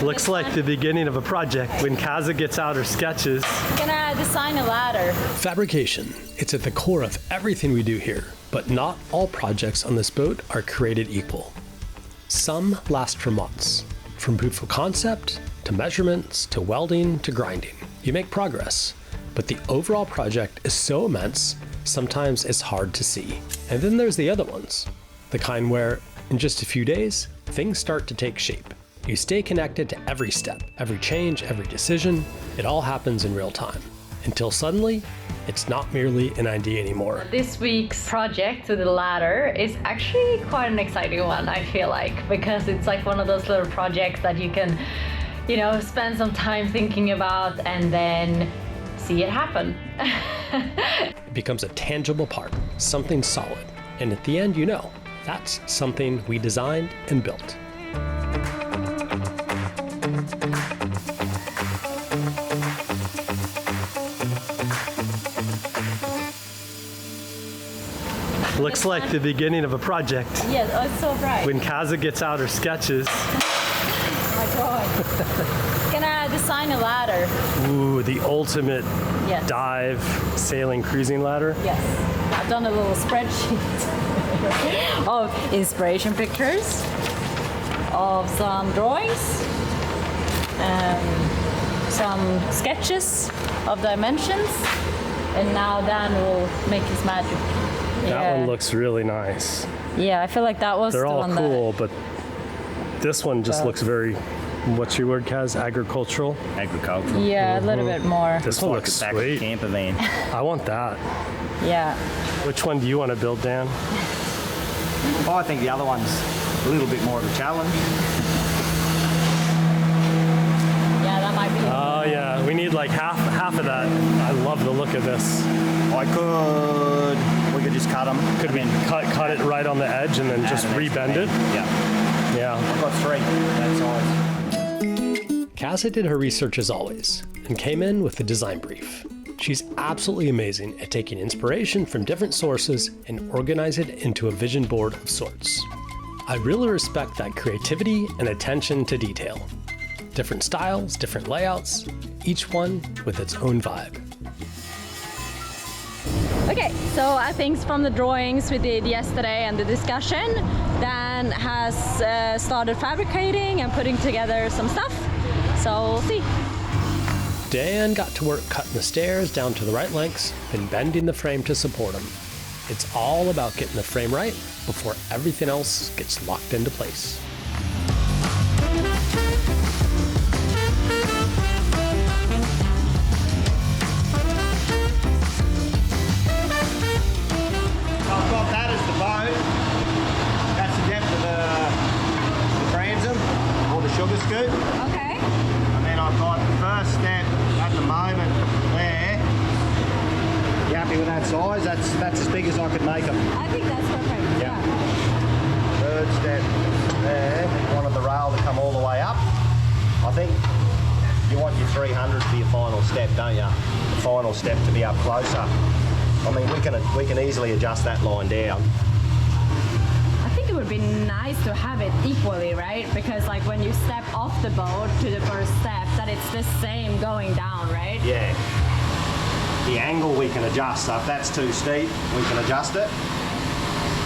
Looks like the beginning of a project when Kaza gets out her sketches. Gonna design a ladder. Fabrication. It's at the core of everything we do here, but not all projects on this boat are created equal. Some last for months, from proof of concept, to measurements, to welding, to grinding. You make progress, but the overall project is so immense, sometimes it's hard to see. And then there's the other ones, the kind where, in just a few days, things start to take shape. You stay connected to every step, every change, every decision. It all happens in real time. Until suddenly, it's not merely an idea anymore. This week's project with the ladder is actually quite an exciting one, I feel like, because it's like one of those little projects that you can, spend some time thinking about and then see it happen. It becomes a tangible part, something solid. And at the end, that's something we designed and built. Looks like the beginning of a project. Yes, oh, it's so bright. When Kaza gets out her sketches. Oh my God. Gonna design a ladder. Ooh, the ultimate dive, sailing, cruising ladder. Yes. I've done a little spreadsheet of inspiration pictures, of some drawings, some sketches of dimensions, and now Dan will make his magic. That one looks really nice. Yeah, I feel like that was They're all cool, but this one just looks very, what's your word, Kaz? Agricultural? Agricultural. Yeah, a little bit more. This one looks sweet. Camper van. I want that. Yeah. Which one do you want to build, Dan? Oh, I think the other one's a little bit more of a challenge. Yeah, that might be. Oh yeah, we need like half of that. I love the look of this. We could just cut them. Could we cut it right on the edge and then just rebend it? Yeah. Yeah. I've got 3 that size. Kaz did her research as always and came in with the design brief. She's absolutely amazing at taking inspiration from different sources and organize it into a vision board of sorts. I really respect that creativity and attention to detail. Different styles, different layouts, each one with its own vibe. Okay, so I think from the drawings we did yesterday and the discussion, Dan has started fabricating and putting together some stuff. So we'll see. Dan got to work cutting the stairs down to the right lengths and bending the frame to support them. It's all about getting the frame right before everything else gets locked into place. I've got that as the boat. That's the depth of the transom or the sugar scoop. Okay. And then I've got the first step at the moment there. You happy with that size? That's as big as I could make them. I think that's perfect. Yeah. Third step there. Wanted the rail to come all the way up. I think you want your 300 for your final step, don't you? The final step to be up closer. I mean, we can easily adjust that line down. I think it would be nice to have it equally, right? Because like when you step off the boat to the first step, that it's the same going down, right? Yeah. The angle we can adjust, so if that's too steep, we can adjust it.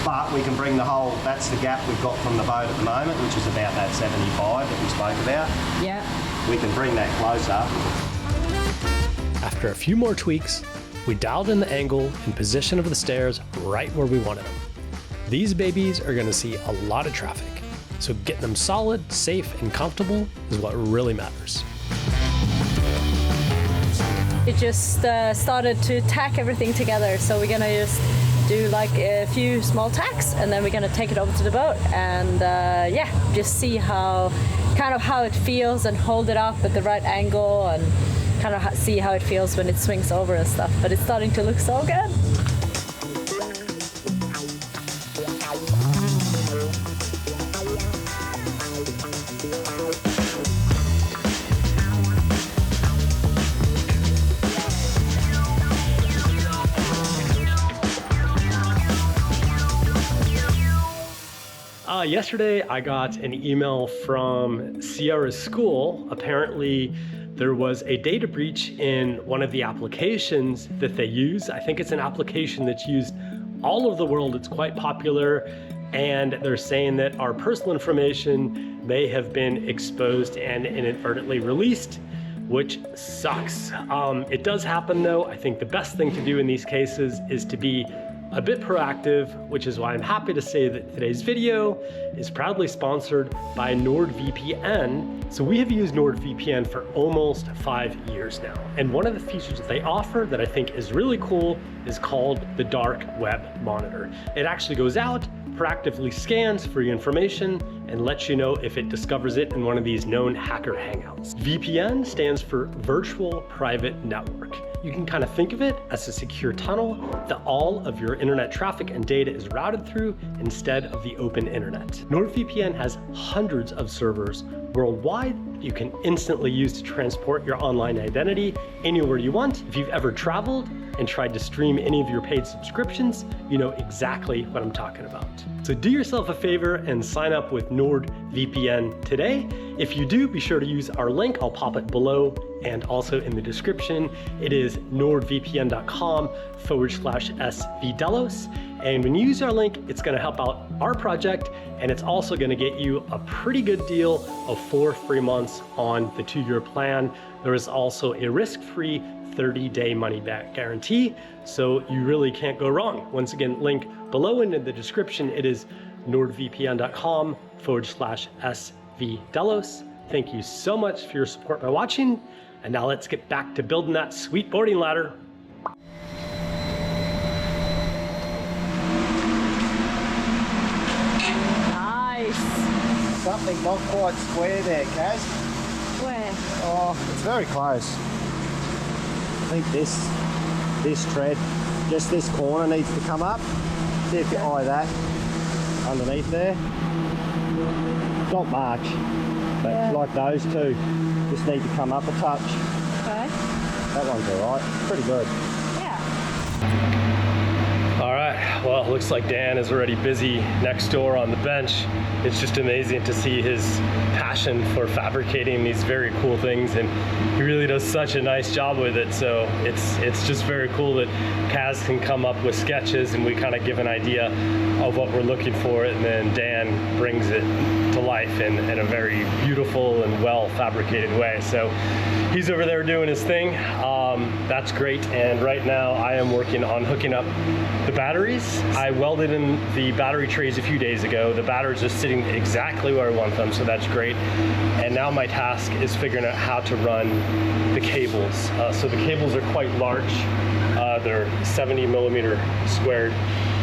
But we can bring the whole, that's the gap we've got from the boat at the moment, which is about that 75 that we spoke about. Yeah. We can bring that closer. After a few more tweaks, we dialed in the angle and position of the stairs right where we wanted them. These babies are going to see a lot of traffic, so getting them solid, safe, and comfortable is what really matters. It just started to tack everything together, so we're gonna just do like a few small tacks and then we're gonna take it over to the boat and just see how it feels and hold it up at the right angle and kind of see how it feels when it swings over and stuff. But it's starting to look so good. Yesterday, I got an email from Sierra's school. Apparently, there was a data breach in one of the applications that they use. I think it's an application that's used all over the world. It's quite popular, and they're saying that our personal information may have been exposed and inadvertently released, which sucks. It does happen though. I think the best thing to do in these cases is to be a bit proactive, which is why I'm happy to say that today's video is proudly sponsored by NordVPN. So we have used NordVPN for almost 5 years now. And one of the features that they offer that I think is really cool is called the Dark Web Monitor. It actually goes out, proactively scans for your information, and lets you know if it discovers it in one of these known hacker hangouts. VPN stands for Virtual Private Network. You can kind of think of it as a secure tunnel that all of your internet traffic and data is routed through instead of the open internet. NordVPN has hundreds of servers worldwide you can instantly use to transport your online identity anywhere you want. If you've ever traveled and tried to stream any of your paid subscriptions, you know exactly what I'm talking about. So do yourself a favor and sign up with NordVPN today. If you do, be sure to use our link. I'll pop it below and also in the description. It is nordvpn.com/svdelos. And when you use our link, it's gonna help out our project, and it's also gonna get you a pretty good deal of 4 free months on the 2-year plan. There is also a risk-free 30-day money-back guarantee, so you really can't go wrong. Once again, link below and in the description. It is nordvpn.com/svdelos. Thank you so much for your support by watching, and now let's get back to building that sweet boarding ladder. Something not quite square there, Kaz. Where? Oh, it's very close. I think this tread, just this corner needs to come up. See if you eye that underneath there. Not much, but like those two, just need to come up a touch. Okay. That one's all right. Pretty good. Yeah. All right, well, it looks like Dan is already busy next door on the bench. It's just amazing to see his passion for fabricating these very cool things, and he really does such a nice job with it. So it's just very cool that Kaz can come up with sketches and we kind of give an idea of what we're looking for, and then Dan brings it to life in a very beautiful and well fabricated way. So he's over there doing his thing. That's great. And right now I am working on hooking up the batteries. I welded in the battery trays a few days ago. The batteries are sitting exactly where I want them, so that's great. And now my task is figuring out how to run the cables. So the cables are quite large. They're 70 millimeter squared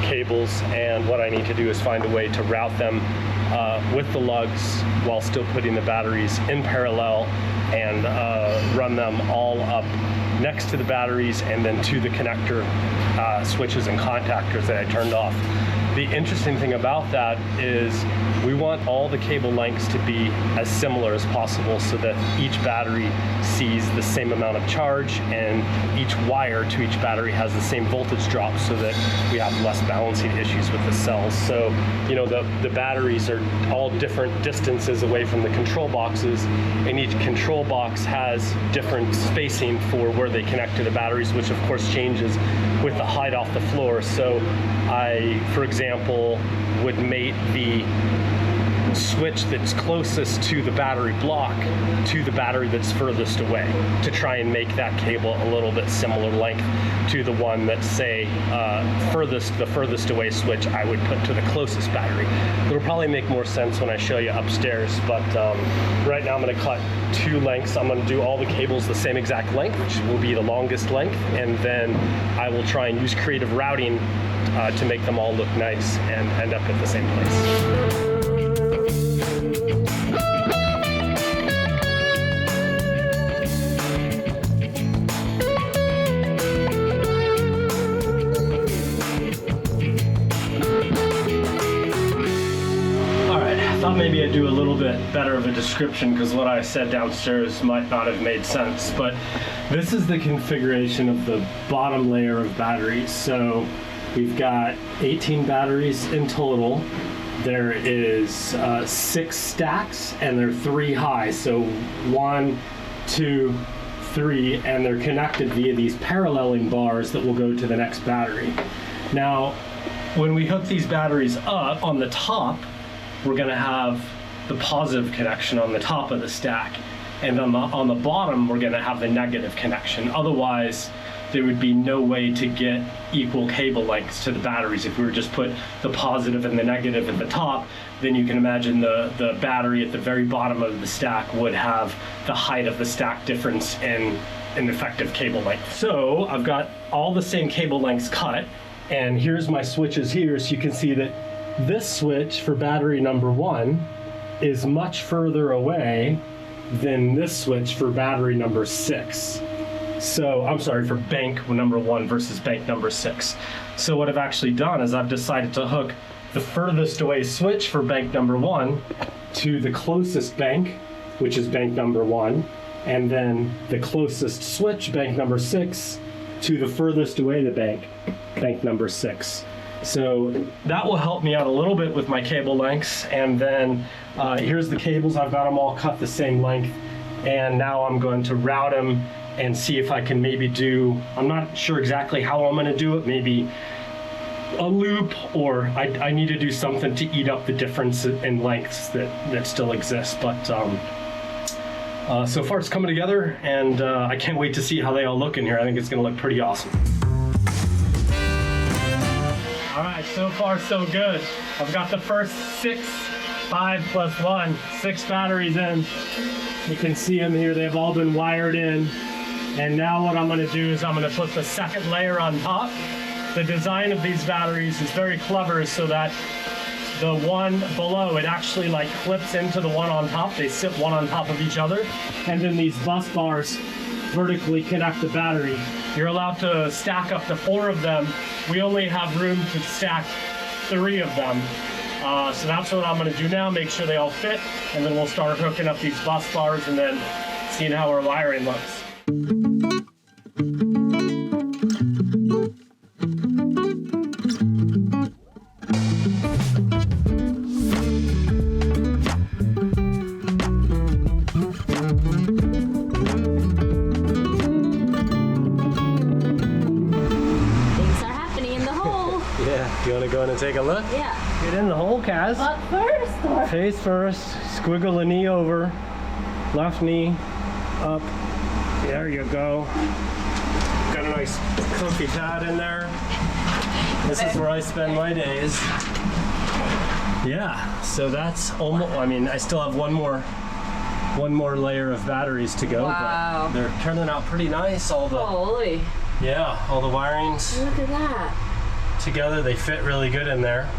cables, and what I need to do is find a way to route them with the lugs while still putting the batteries in parallel, and run them all up next to the batteries and then to the connector switches and contactors that I turned off. The interesting thing about that is we want all the cable lengths to be as similar as possible so that each battery sees the same amount of charge, and each wire to each battery has the same voltage drop so that we have less balancing issues with the cells. So, you know, the batteries are all different distances away from the control boxes, and each control box has different spacing for where they connect to the batteries, which of course changes with the height off the floor. So I, for example, would mate the switch that's closest to the battery block to the battery that's furthest away, to try and make that cable a little bit similar length to the one that's, say, the furthest away switch I would put to the closest battery. It'll probably make more sense when I show you upstairs, but right now I'm going to cut 2 lengths. I'm going to do all the cables the same exact length, which will be the longest length, and then I will try and use creative routing to make them all look nice and end up at the same place. Maybe I do a little bit better of a description because what I said downstairs might not have made sense, but this is the configuration of the bottom layer of batteries. So we've got 18 batteries in total, there is 6 stacks and they're 3 high. So 1, 2, 3, and they're connected via these paralleling bars that will go to the next battery. Now, when we hook these batteries up on the top, we're going to have the positive connection on the top of the stack, and on the bottom we're going to have the negative connection. Otherwise, there would be no way to get equal cable lengths to the batteries. If we were just put the positive and the negative at the top, then you can imagine the battery at the very bottom of the stack would have the height of the stack difference in effective cable length. So I've got all the same cable lengths cut, and here's my switches here, so you can see that this switch for battery number 1 is much further away than this switch for battery number 6. So, I'm sorry, for bank number 1 versus bank number 6. So what I've actually done is I've decided to hook the furthest away switch for bank number 1 to the closest bank, which is bank number 1, and then the closest switch, bank number 6, to the furthest away the bank number 6. So that will help me out a little bit with my cable lengths. And then here's the cables. I've got them all cut the same length, and now I'm going to route them and see if I can maybe do, I'm not sure exactly how I'm going to do it, maybe a loop, or I need to do something to eat up the difference in lengths that still exist. But so far it's coming together, and I can't wait to see how they all look in here. I think it's going to look pretty awesome. All right, so far so good. I've got the first 6, 5 plus 1, 6 batteries in. You can see them here, they've all been wired in. And now what I'm gonna do is I'm gonna put the second layer on top. The design of these batteries is very clever, so that the one below, it actually like clips into the one on top. They sit one on top of each other. And then these bus bars vertically connect the battery. You're allowed to stack up to 4 of them. We only have room to stack 3 of them. So that's what I'm gonna do now, make sure they all fit, and then we'll start hooking up these bus bars and then seeing how our wiring looks. You want to go in and take a look? Yeah. Get in the hole, Kaz. But first, or? Face first. Squiggle the knee over. Left knee up. There you go. Got a nice comfy pad in there. This is where I spend my days. Yeah, so that's almost, I mean, I still have one more layer of batteries to go. Wow. But they're turning out pretty nice. All the Holy. Yeah, all the wirings Look at that. together, they fit really good in there.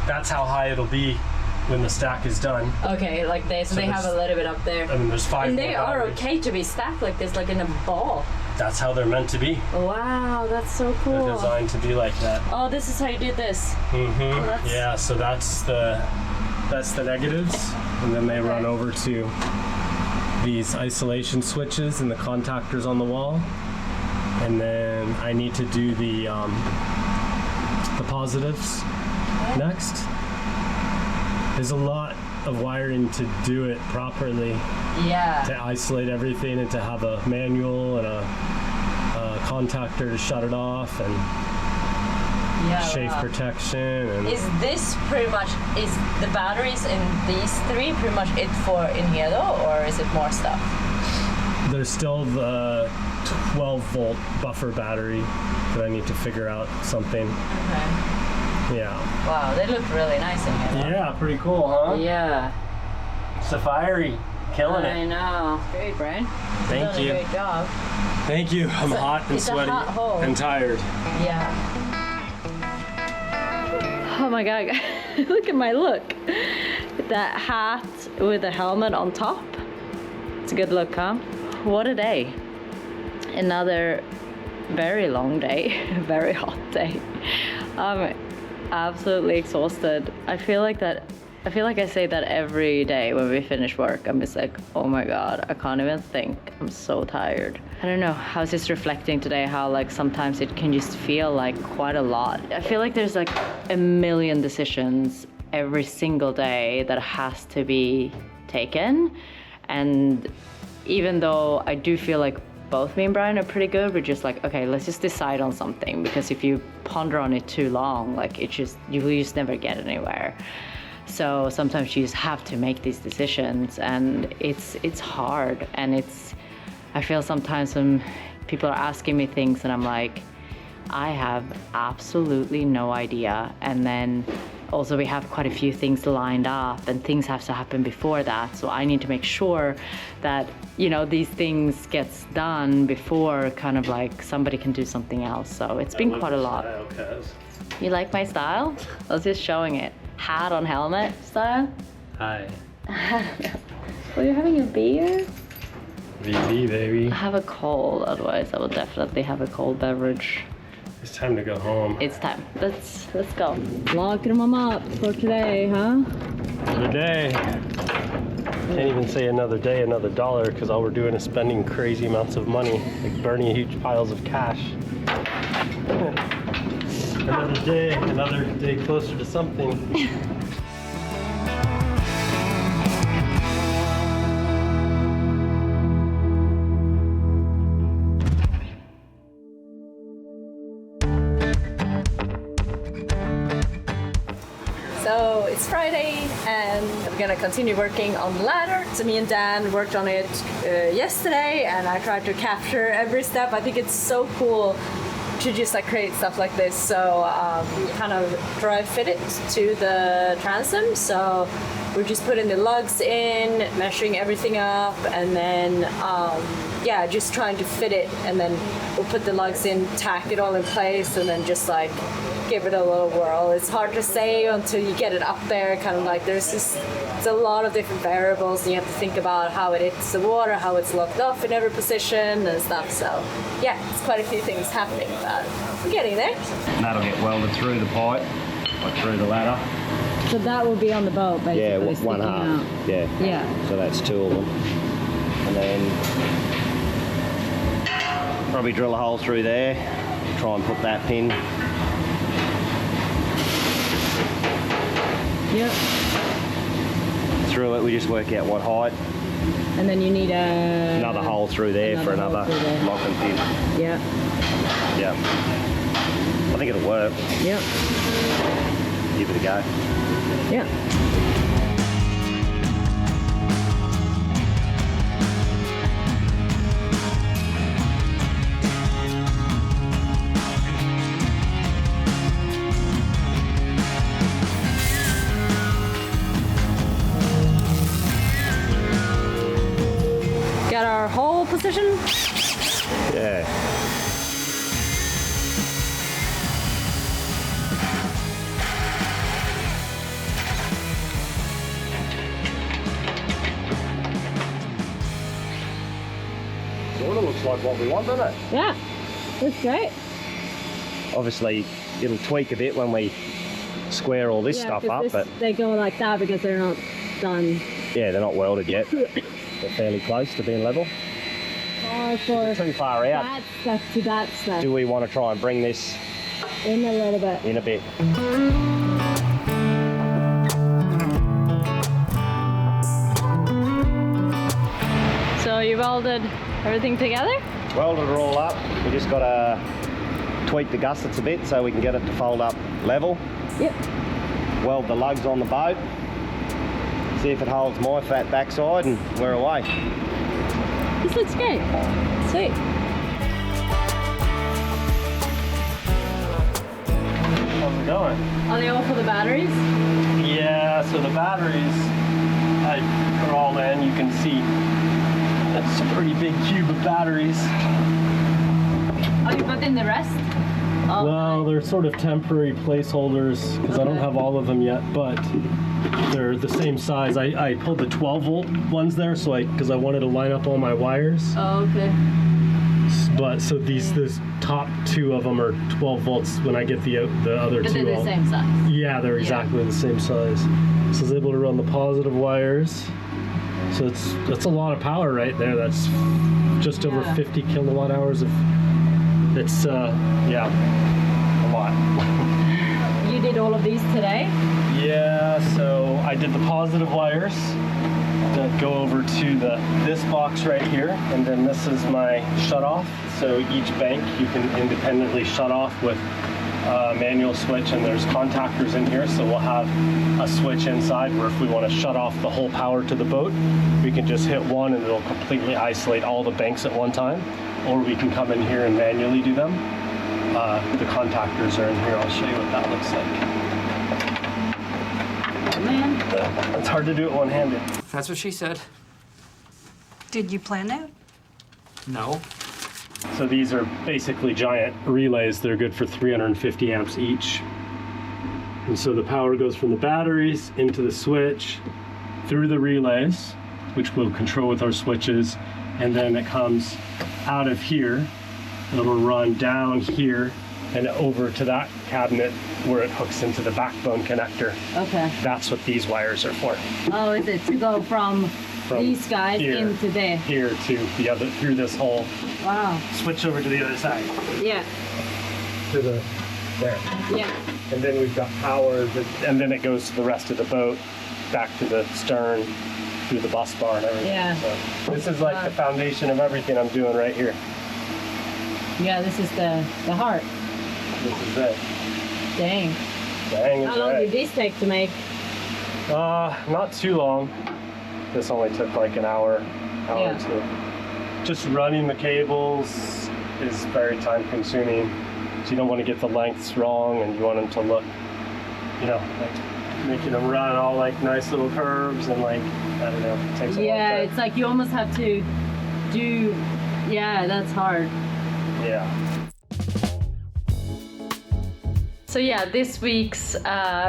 That's how high it'll be when the stack is done. Okay, like they have a little bit up there. I mean, there's 5 And more they are batteries. okay to be stacked like this, like in a ball. That's how they're meant to be. Wow, that's so cool. They're designed to be like that. Oh, this is how you did this. Mm-hmm. Yeah, so that's the negatives, and then they run over to these isolation switches and the contactors on the wall, and then I need to do the positives next. There's a lot of wiring to do it properly. Yeah. To isolate everything and to have a manual and a contactor to shut it off, and shave protection. And is this pretty much, is the batteries in these 3 pretty much it for in here though, or is it more stuff? There's still the 12 volt buffer battery that I need to figure out something. Okay. Yeah. Wow, they look really nice in here though. Yeah, pretty cool, huh? Yeah. Safari, killing I it. know. Great, Brian. Thank You've done you. a great job. Thank you. I'm hot and it's a sweaty hot hole. and tired. Yeah. Oh my god, look at my look. That hat with the helmet on top. It's a good look, huh? What a day. Another very long day, very hot day. I'm absolutely exhausted. I feel like I say that every day when we finish work. I'm just like, oh my god, I can't even think. I'm so tired. I don't know, I was just reflecting today how like sometimes it can just feel like quite a lot. I feel like there's like a million decisions every single day that has to be taken. And even though I do feel like both me and Brian are pretty good, we're just like, okay, let's just decide on something, because if you ponder on it too long, like you just never get anywhere. So sometimes you just have to make these decisions, and it's hard. And I feel sometimes when people are asking me things and I'm like, I have absolutely no idea. And then also we have quite a few things lined up and things have to happen before that. So I need to make sure that, these things gets done before kind of like somebody can do something else. So it's been quite a lot. You like my style? I was just showing it. Hat on helmet style. Hi. Well, you're having a beer? VB, baby. I have a cold, otherwise I will definitely have a cold beverage. It's time to go home. It's time. Let's go. Locking them up for today, huh? Another day. Can't even say another day, another dollar, because all we're doing is spending crazy amounts of money, like burning huge piles of cash. Another day closer to something. So it's Friday and I'm gonna continue working on the ladder. So me and Dan worked on it yesterday and I tried to capture every step. I think it's so cool to just like create stuff like this. So we kind of dry fit it to the transom. So we're just putting the lugs in, measuring everything up, and then just trying to fit it, and then we'll put the lugs in, tack it all in place, and then just like give it a little whirl. It's hard to say until you get it up there, kind of like it's a lot of different variables, and you have to think about how it hits the water, how it's locked off in every position and stuff. So yeah, it's quite a few things happening, but we're getting there. And that'll get welded through the pipe, like through the ladder. So that will be on the boat, basically. Yeah, one half. Out. Yeah. So that's two of them. And then probably drill a hole through there, try and put that pin. Yep. Through it, we just work out what height. And then you need another hole through there for another locking pin. Yeah. Yeah. I think it'll work. Yep. Give it a go. Yeah. Got our hole position? Yeah. Sort of looks like what we want, doesn't it? Yeah, looks great. Obviously, it'll tweak a bit when we square all this stuff up, but they go like that because they're not done. yeah, they're not welded yet. They're fairly close to being level. Or for Too far out. that stuff to that stuff. Do we want to try and bring this In a little bit. in a bit? So you welded everything together? Welded it all up. We just got to tweak the gussets a bit so we can get it to fold up level. Yep. Weld the lugs on the boat. See if it holds my fat backside, and we're away. This looks great. Sweet. How's it going? Are they all for the batteries? Yeah, so the batteries are all in. You can see that's a pretty big cube of batteries. Oh, you put in the rest? Oh, Well, they're sort of temporary placeholders because I don't have all of them yet, but they're the same size. I pulled the 12-volt ones there, so because I wanted to line up all my wires. Oh, okay. But so these top two of them are 12 volts. When I get the other But two, they're the same size. yeah, they're exactly the same size. So it's able to run the positive wires. So that's a lot of power right there. That's just over 50 kilowatt hours of. It's a lot. You you did all of these today? Yeah, so I did the positive wires that go over to this box right here, and then this is my shut off. So each bank you can independently shut off with a manual switch, and there's contactors in here, so we'll have a switch inside where if we want to shut off the whole power to the boat, we can just hit one and it'll completely isolate all the banks at one time, or we can come in here and manually do them. The contactors are in here. I'll show you what that looks like. Man. It's hard to do it one-handed. That's what she said. Did you plan that? No. So these are basically giant relays. They're good for 350 amps each. And so the power goes from the batteries into the switch, through the relays, which we'll control with our switches, and then it comes out of here. It'll run down here and over to that cabinet where it hooks into the backbone connector. Okay. That's what these wires are for. Oh, is it to go from these guys here, into there? Here to the other, through this hole. Wow. Switch over to the other side. Yeah. To the, there. Yeah. And then we've got power, and then it goes to the rest of the boat, back to the stern, through the bus bar and everything. Yeah. So this is like the foundation of everything I'm doing right here. Yeah, this is the heart. This is it. Dang. Dang, How long did this take to make? Not too long. This only took like an hour or two. Just running the cables is very time consuming. So you don't want to get the lengths wrong, and you want them to look, you know, like making them run all like nice little curves and like, I don't know, it takes a long time. Yeah, it's like you almost have to do, yeah, that's hard. Yeah. So yeah, this week's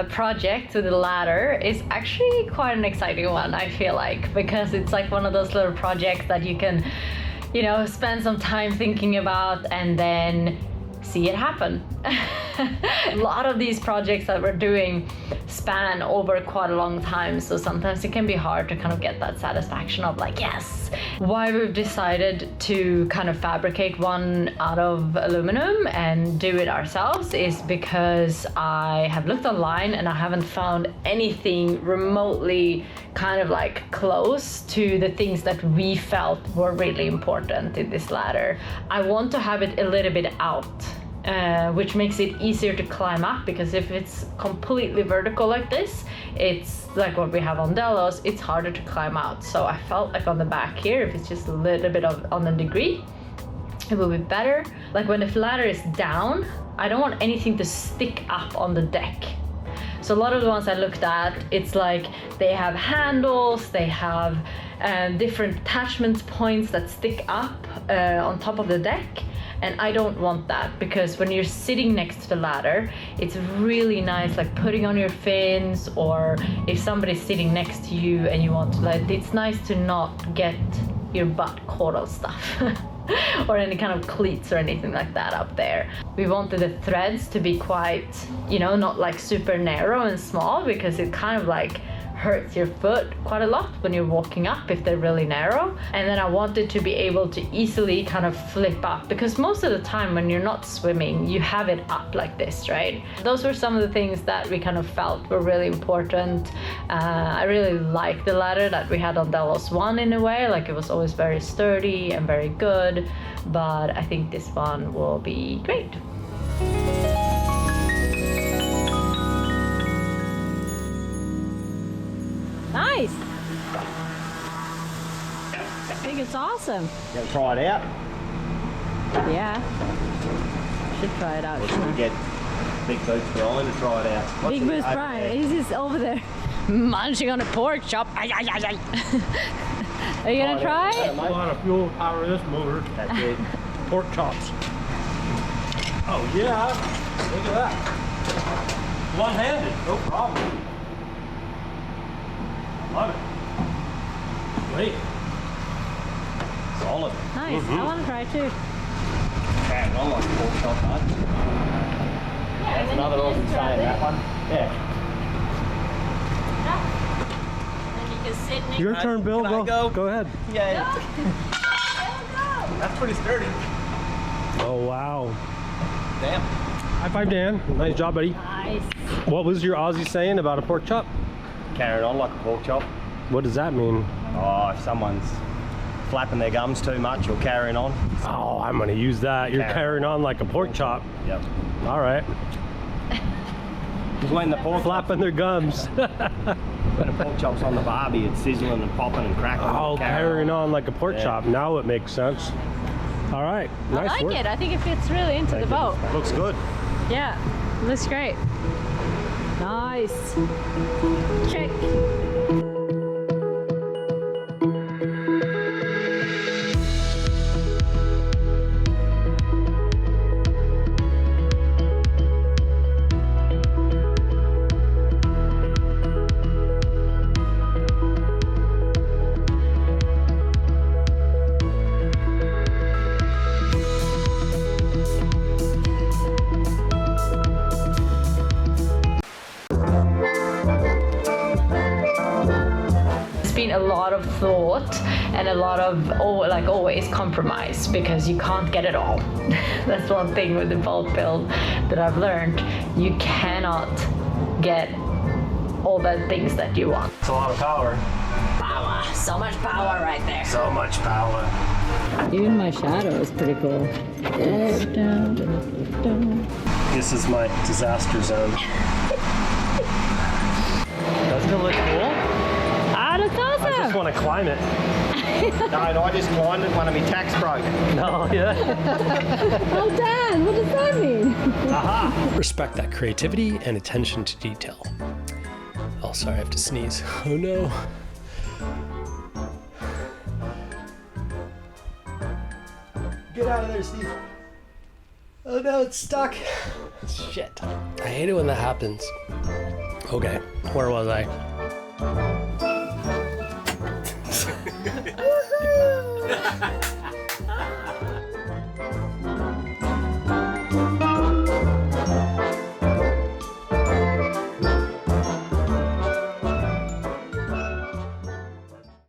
project with the ladder is actually quite an exciting one, I feel like, because it's like one of those little projects that you can, you know, spend some time thinking about and then see it happen. A lot of these projects that we're doing span over quite a long time, so sometimes it can be hard to kind of get that satisfaction of like, yes. Why we've decided to kind of fabricate one out of aluminum and do it ourselves is because I have looked online and I haven't found anything remotely kind of like close to the things that we felt were really important in this ladder. I want to have it a little bit out. Which makes it easier to climb up, because if it's completely vertical like this, it's like what we have on Delos, it's harder to climb out. So I felt like on the back here, if it's just a little bit of on the degree, it will be better. Like when the ladder is down, I don't want anything to stick up on the deck. So a lot of the ones I looked at, it's like they have handles, they have different attachment points that stick up on top of the deck. And I don't want that, because when you're sitting next to the ladder, it's really nice, like putting on your fins, or if somebody's sitting next to you and you want to, like, it's nice to not get your butt caught on stuff. Or any kind of cleats or anything like that up there. We wanted the threads to be quite, you know, not like super narrow and small, because it kind of like hurts your foot quite a lot when you're walking up if they're really narrow. And then I wanted to be able to easily kind of flip up, because most of the time when you're not swimming, you have it up like this, right? Those were some of the things that we kind of felt were really important. I really liked the ladder that we had on Delos 1 in a way, like it was always very sturdy and very good, but I think this one will be great. Nice. I think it's awesome. You gonna try it out? Yeah. Should try it out. Or should we get Big Boots Brian to try it out? What's Big he Boots over Brian. there? He's just over there munching on a pork chop. Are you gonna try it? A lot of fuel power this motor. That's it. Pork chops. Oh yeah, look at that. One-handed, no problem. Love it. Great. Solid. Nice. I want to try it too. Man, I like pork chop, mate. That's another Aussie saying, that one. Yeah. And you can sit next. Your turn, Bill. Can I go? Go ahead. Yeah. That's pretty sturdy. Oh wow. Damn. High five, Dan. Nice job, buddy. Nice. Nice. What was your Aussie saying about a pork chop? Carrying on like a pork chop. What does that mean? Oh, if someone's flapping their gums too much or carrying on. Oh, I'm gonna use that. You're carrying on like a pork chop. Yep. All right. Because when the pork Flapping their gums. when the pork chop's on the barbie, it's sizzling and popping and crackling. Oh, carrying on like a pork Yeah. chop. Now it makes sense. All right. Nice I like work. it. I think it fits really into the boat. Looks good. Yeah, looks great. Nice. Check. Been a lot of thought and a lot of like always compromise, because you can't get it all. That's one thing with the bulk build that I've learned. You cannot get all the things that you want. It's a lot of power. Power, so much power right there. So much power. Even my shadow is pretty cool. This is my disaster zone. Doesn't it look cool? Ah, that's awesome. I just want to climb it. No, I just climbed it, one of my tacks broke. No, yeah. Oh, Dan, what does that mean? Aha! Respect that creativity and attention to detail. Oh, sorry, I have to sneeze. Oh no. Get out of there, Steve. Oh no, it's stuck. Shit. I hate it when that happens. Okay, where was I?